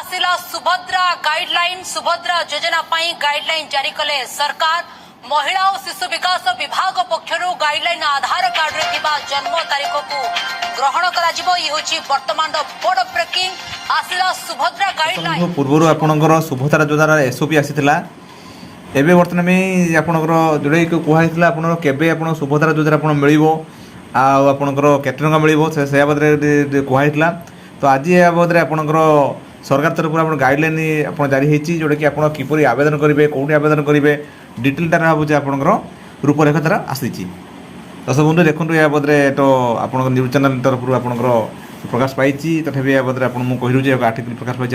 आसिला Subhadra guideline Subhadra योजना पाई guideline जारी कले सरकार महिला और शिशु विकास विभाग पक्षरु गाइडलाइन आधार कार्ड रे थिबा जन्म तारीख को ग्रहण करा जिवो इ होची वर्तमान बड़ ब्रेकिंग आसिला सुभद्रा गाइडलाइन पूर्व आपणकर सुभद्रा योजना एसओपी आसीथिला एबे वर्तमान में आपणकर जोड़े कहला आप केबे आप सुभद्रा योजना आप मिलिबो आपणकर केते टंका मिलिबो से बाबद कहला तो आज या बाबद आपणकर सरकार तरफ आप गाइडलाइन आप जारी होती जोटा कि आप किपरि आवेदन करेंगे कौटी आवेदन करेंगे डिटेल तार भावुँ आपंकर रूपरेखा तार आसी दर्शक बंधु देखो या बदले तो आप न्यूज चैनल तरफ आपंकर प्रकाश पाई तथापि या बदले आपको आर्टिकल प्रकाश पाई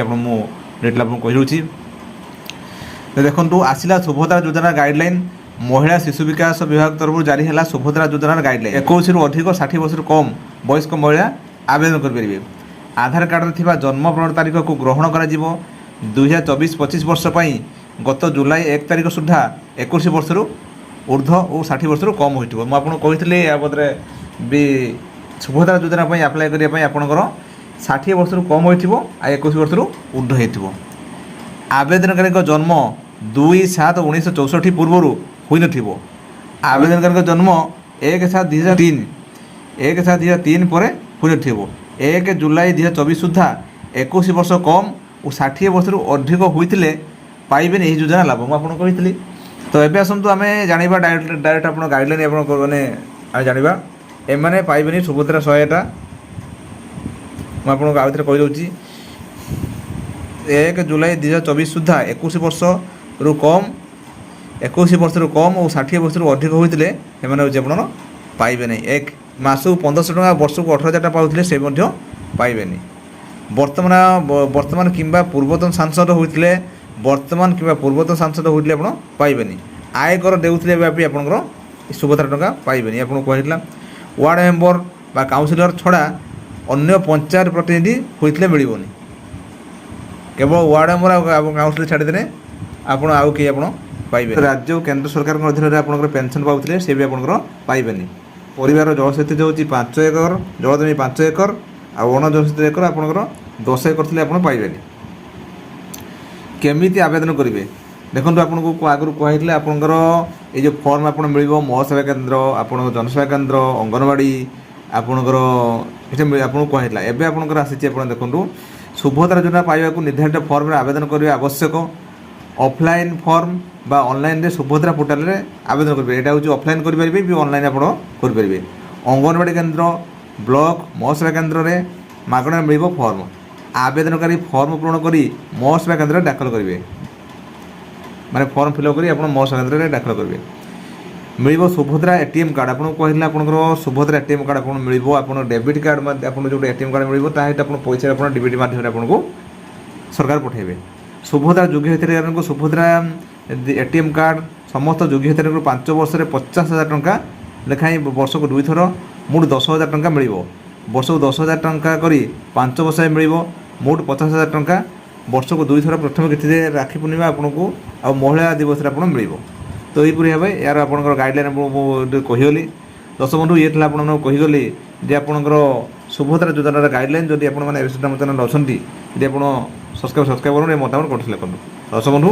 डिटेल आपको कही देखो आसिला सुभद्रा योजना गाइडलाइन महिला शिशु विकास विभाग तरफ जारी है सुभद्रा योजना गाइडलाइन 21 रु अधिक 60 वर्ष कम वयस्क महिला आवेदन करेंगे आधार कार्ड में जन्म प्रमाण तारीख को ग्रहण कर 2024-25 वर्ष पर गत जुलाई 1 तारीख सुधा 21 वर्ष ऊर्ध्व और 60 वर्ष कम हो मुझे कही बदले भी सुभद्रा योजना आप्लाय करने आपंकर 60 वर्ष कम हो 21 वर्ष ऊर्ध्व हो आवेदनकारी जन्म 2/7/1964 पूर्व हो आवेदनकारी जन्म 1/7/2003 1/7/2003 पर हो 1 जुलाई 2024 सुधा 21 वर्ष कम और 60 वर्ष अधिक होते पाइबे यही योजना लाभ मुझे कही तो ये आसतु आम जाना डायरेक्ट आप गाइडलाइन मैंने जाना एम पाइबे सुभद्रा सहायता मुझे आउ थे कहीदे 1 जुलाई 2024 सुधा 21 वर्ष रु कम 21 वर्ष रु कम और 60 वर्ष अधिक होते हैं पाइबे नहीं एक मासक 1500 टका वर्ष को 18,000 टका पाते से पाइबे वर्तमान किंबा पूर्वतन सांसद होते वर्तमान किंबा पूर्वतन सांसद होते आप पाइबे आयकर देउथिले भी आपंकर सुभद्रा टका पाइबे आपको कहला वार्ड मेंबर बा काउंसिलर छड़ा अन्य पंचायत प्रतिनिधि होते मिलबनी केवल वार्ड मेंबर काउंसिलर छाड़देने आप आउ कि पाइबे राज्य और केंद्र सरकार अधीन आप पेंशन पाते से भी आपंकर पाइबे परिवार जलसेच होती 5 एकर जलजमी 5 एकर अण जलसेच एकर आपंकर 10 एकर थे आप पाइबे केमी आवेदन करेंगे देखो आपको आगुरी कहला आपंकर ये फर्म आप मिल महासेवा केन्द्र आप जनसेवा केन्द्र अंगनवाड़ी आपंकर आपको कहला एवं आपंकर आसी देखो सुभद्रा योजना पाइबा निर्धारित फर्म आवेदन करने आवश्यक ऑफलाइन फर्म बा ऑनलाइन रे सुभद्रा पोर्टाल रे आवेदन करेंगे यहाँ हूँ ऑफलाइन करेंगे भी ऑनलाइन आप करेंगे अंगनवाड़ी केन्द्र ब्लॉक महासेवा केन्द्र में मागଣା मिल फर्म आवेदनकारी फर्म पूरण कर महासेवा केन्द्र दाखल करेंगे माने फर्म फिलअप कर महासेवा केन्द्र में दाखल करेंगे मिल सुभद्रा एटीएम कार्ड आपको कहला आपंकर सुभद्रा एटीएम कार्ड आपको मिल आप डेबिट कार्ड आप जो एटीएम कार्ड मिल पैसा आप डेबिट माध्यम आपको सरकार पठेबे सुभद्रा योग्य हिताधिकारी सुभद्रा एटीएम कार्ड समस्त योग्य हिताधिकारी 5 वर्ष 50,000 टंका लेखाएं वर्ष को 2 थर मुठ 10,000 टंका मिल वर्ष को 10,000 टंका कर 5 वर्ष मिल मुठ 50,000 टंका वर्ष को 2 थर प्रथम किति राखी पूर्णिमा आपको आ महिला दिवस मिल तो यहीपरि भाव यार आप गाइडलाइन कहीगली दर्शक बंधु ये आपको कहीगली जे आपंकर सुभद्रा योजना गाइडलाइन जदि आप चैनल अच्छा जब आप सब्सक्राइब करेंगे मतामत कर दर्शक बंधु